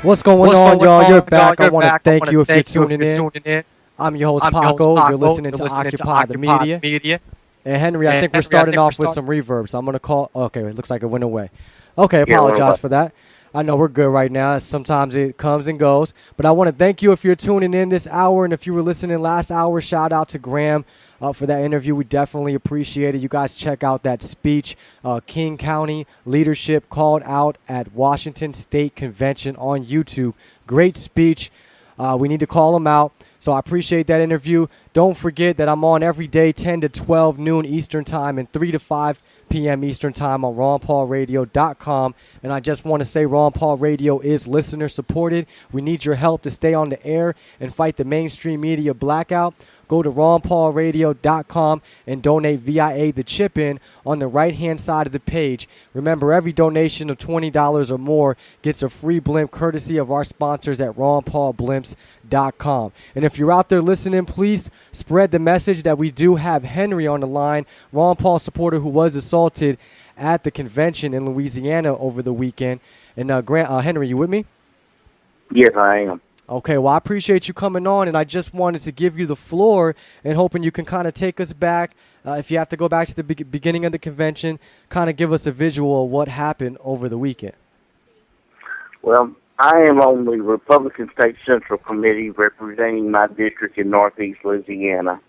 What's going on, y'all? You're back. I want to thank you if you're tuning in. I'm your host, Paco. You're listening to Occupy the Media. And Henry, I think we're starting off with some reverb, so I'm going to call. Okay, it looks like it went away. Okay, apologize for that. I know we're good right now. Sometimes it comes and goes. But I want to thank you if you're tuning in this hour. And if you were listening last hour, shout out to Graham for that interview. We definitely appreciate it. You guys check out that speech. King County leadership called out at Washington State Convention on YouTube. Great speech. We need to call them out. So I appreciate that interview. Don't forget that I'm on every day, 10 to 12 noon Eastern Time and 3 to 5 p.m. Eastern Time on RonPaulRadio.com. And I just want to say Ron Paul Radio is listener supported. We need your help to stay on the air and fight the mainstream media blackout. Go to RonPaulRadio.com and donate via the chip-in on the right-hand side of the page. Remember, every donation of $20 or more gets a free blimp courtesy of our sponsors at RonPaulBlimps.com. And if you're out there listening, please spread the message that we do have Henry on the line, Ron Paul supporter who was assaulted at the convention in Louisiana over the weekend. And Henry, you with me? Yes, I am. Okay, well, I appreciate you coming on, and I just wanted to give you the floor and hoping you can kind of take us back. If you have to go back to the beginning of the convention, kind of give us a visual of what happened over the weekend. Well, I am on the Republican State Central Committee representing my district in Northeast Louisiana.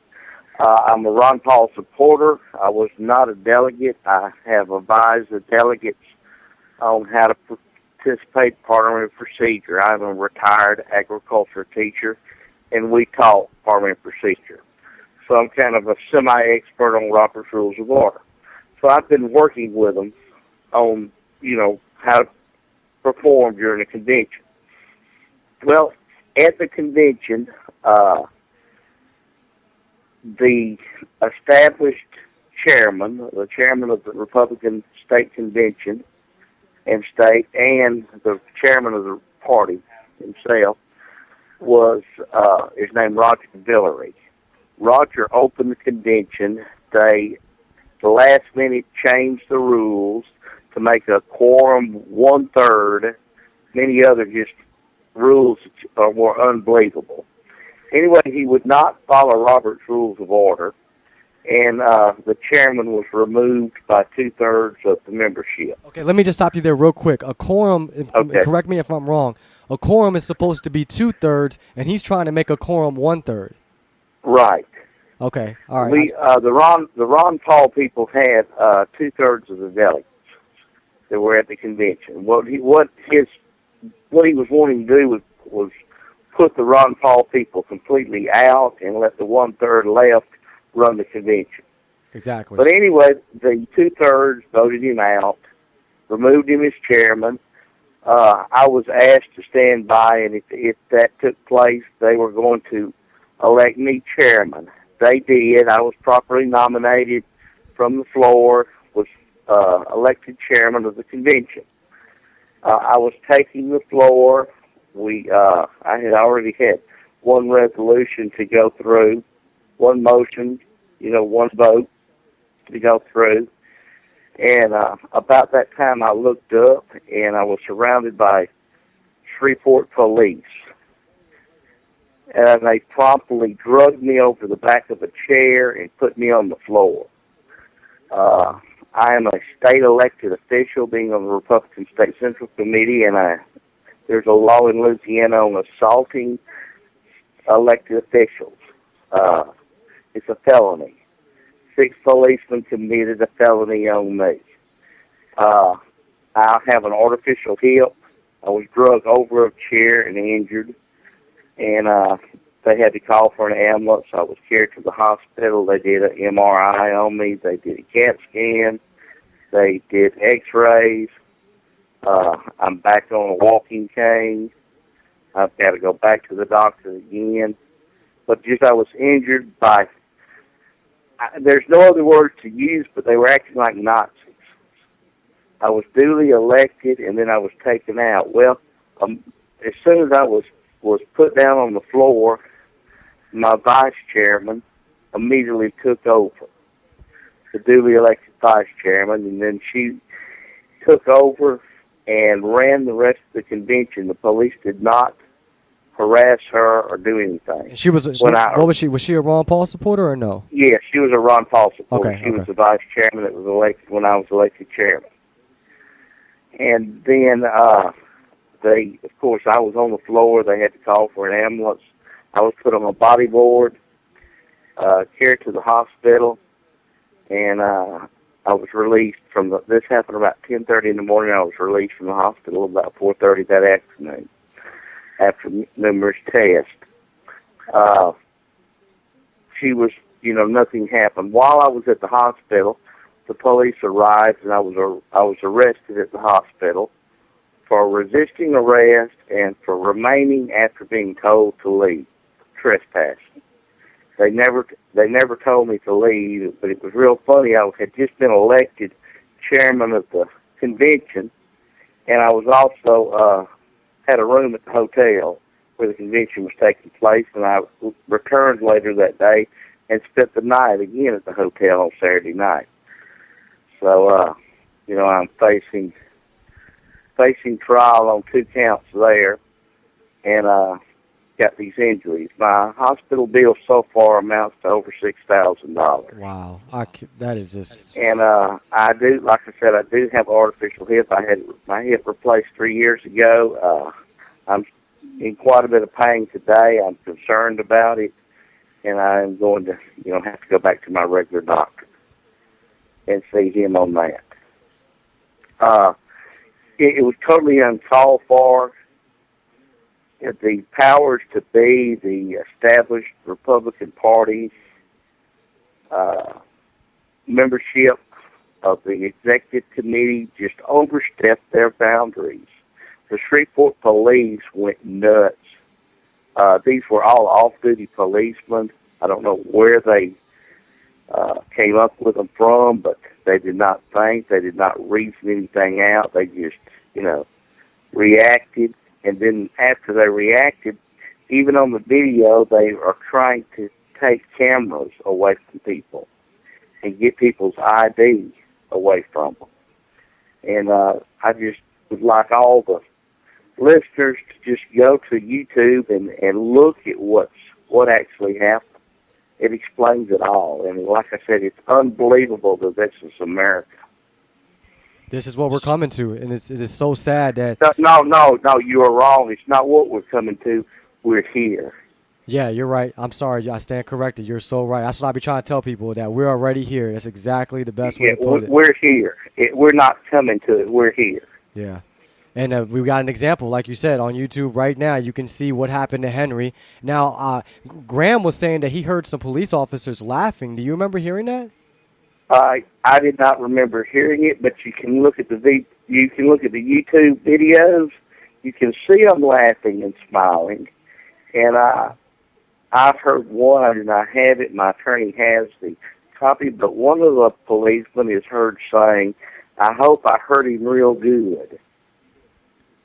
I'm a Ron Paul supporter. I was not a delegate. I have advised the delegates on how to participate in parliamentary procedure. I'm a retired agriculture teacher, and we taught parliamentary procedure. So I'm kind of a semi-expert on Robert's Rules of Order. So I've been working with them on, how to perform during the convention. Well, at the convention, the established chairman, the chairman of the Republican State Convention, and state, and the chairman of the party himself was his name Roger Villery. Roger opened the convention. They, the last minute, changed the rules to make a quorum 1/3. Many other just rules were unbelievable. Anyway, he would not follow Robert's Rules of Order, and the chairman was removed by 2/3 of the membership. Okay, let me just stop you there real quick. A quorum, correct me if I'm wrong, a quorum is supposed to be 2/3, and he's trying to make a quorum 1/3. Right. Okay, all right. The Ron Paul people had 2/3 of the delegates that were at the convention. What he was wanting to do was put the Ron Paul people completely out and let the 1/3 left run the convention. Exactly. But anyway, the 2/3 voted him out, removed him as chairman. I was asked to stand by, and if that took place, they were going to elect me chairman. They did. I was properly nominated from the floor, was elected chairman of the convention. I was taking the floor. I had already had one resolution to go through, one motion, one vote to go through. And about that time I looked up and I was surrounded by Shreveport police. And they promptly drugged me over the back of a chair and put me on the floor. I am a state elected official, being on the Republican State Central Committee, and there's a law in Louisiana on assaulting elected officials. It's a felony. 6 policemen committed a felony on me. I have an artificial hip. I was drugged over a chair and injured, and they had to call for an ambulance. I was carried to the hospital. They did an MRI on me. They did a CAT scan. They did x-rays. I'm back on a walking cane. I've got to go back to the doctor again. But I was injured by, there's no other words to use, but they were acting like Nazis. I was duly elected, and then I was taken out. Well, as soon as I was put down on the floor, my vice chairman immediately took over, the duly elected vice chairman, and then she took over and ran the rest of the convention. The police did not harass her or do anything. She was. What was she? Was she a Ron Paul supporter or no? Yeah, she was a Ron Paul supporter. Okay, she was the vice chairman that was elected when I was elected chairman. And then they, of course, I was on the floor. They had to call for an ambulance. I was put on a body board, carried to the hospital, and I was released from the. This happened about 10:30 in the morning. I was released from the hospital about 4:30 that afternoon, after numerous tests. She was, nothing happened. While I was at the hospital, the police arrived, and I was arrested at the hospital for resisting arrest and for remaining after being told to leave, trespassing. They never told me to leave, but it was real funny. I had just been elected chairman of the convention, and I was also had a room at the hotel where the convention was taking place, and I returned later that day and spent the night again at the hotel on Saturday night. So, I'm facing trial on 2 counts there, and got these injuries. My hospital bill so far amounts to over $6,000. Wow, that is just. And I do, like I said, I do have an artificial hip. I had my hip replaced 3 years ago. I'm in quite a bit of pain today. I'm concerned about it, and I'm going to, have to go back to my regular doctor and see him on that. It was totally uncalled for. The powers to be, the established Republican Party membership of the executive committee just overstepped their boundaries. The Shreveport police went nuts. These were all off-duty policemen. I don't know where they came up with them from, but they did not think. They did not reason anything out. They just, reacted. And then after they reacted, even on the video, they are trying to take cameras away from people and get people's ID away from them. And I just would like all the listeners to just go to YouTube and look at what actually happened. It explains it all. And like I said, it's unbelievable that this is America. This is what we're coming to, and it is so sad that... No, you are wrong. It's not what we're coming to. We're here. Yeah, you're right. I'm sorry. I stand corrected. You're so right. That's what I be trying to tell people, that we're already here. That's exactly the best way to put it. We're here. We're not coming to it. We're here. Yeah. And we got an example, like you said, on YouTube right now. You can see what happened to Henry. Now, Graham was saying that he heard some police officers laughing. Do you remember hearing that? I did not remember hearing it, but you can look at the YouTube videos. You can see them laughing and smiling. And I've heard one, and I have it. My attorney has the copy, but one of the policemen is heard saying, "I hope I hurt him real good."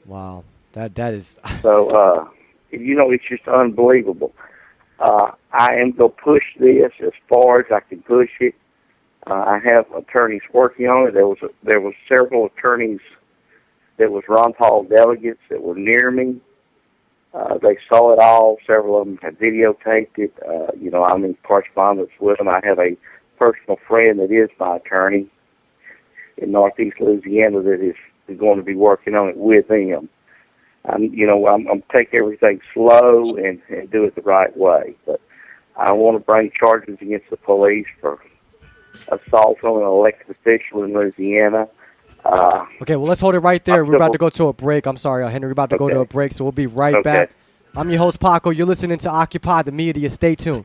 Wow, that is. So it's just unbelievable. I am going to push this as far as I can push it. I have attorneys working on it. There was several attorneys that was Ron Paul delegates that were near me. They saw it all. Several of them had videotaped it. I'm in correspondence with them. I have a personal friend that is my attorney in Northeast Louisiana that is going to be working on it with them. I'm take everything slow and do it the right way. But I want to bring charges against the police for assault on an elected official in Louisiana. Okay, well, let's hold it right there. We're about to go to a break. I'm sorry, Henry. We're about to go to a break, so we'll be right back. I'm your host, Paco. You're listening to Occupy the Media. Stay tuned.